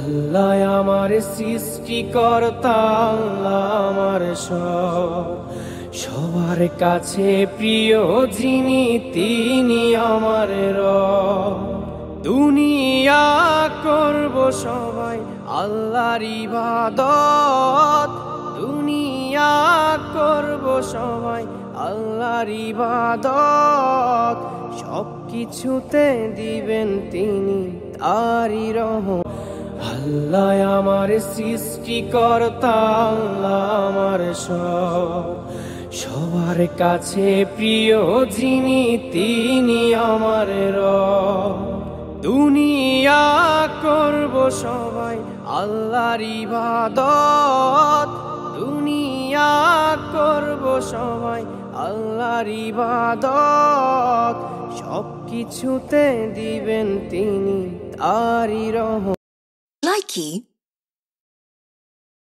আল্লাহ আমার সৃষ্টিকর্তা, আল্লাহ আমার সবার কাছে প্রিয় যিনি, তিনি আমার রব। দুনিয়া করব সবাই আল্লাহর ইবাদত, দুনিয়া করব সবাই আল্লাহর ইবাদত। সব কিছুতে দিবেন তিনি তারই রহমত। আল্লাহ আমার সৃষ্টিকর্তা, আল্লাহ আমার সবার কাছে প্রিয় যিনি, তিনি আমার রব। দুনিয়া করব সবাই আল্লাহর ইবাদত, দুনিয়া করব সবাই আল্লাহর ইবাদত। সব কিছুতে দিবেন তিনি তারই রহমত। Likey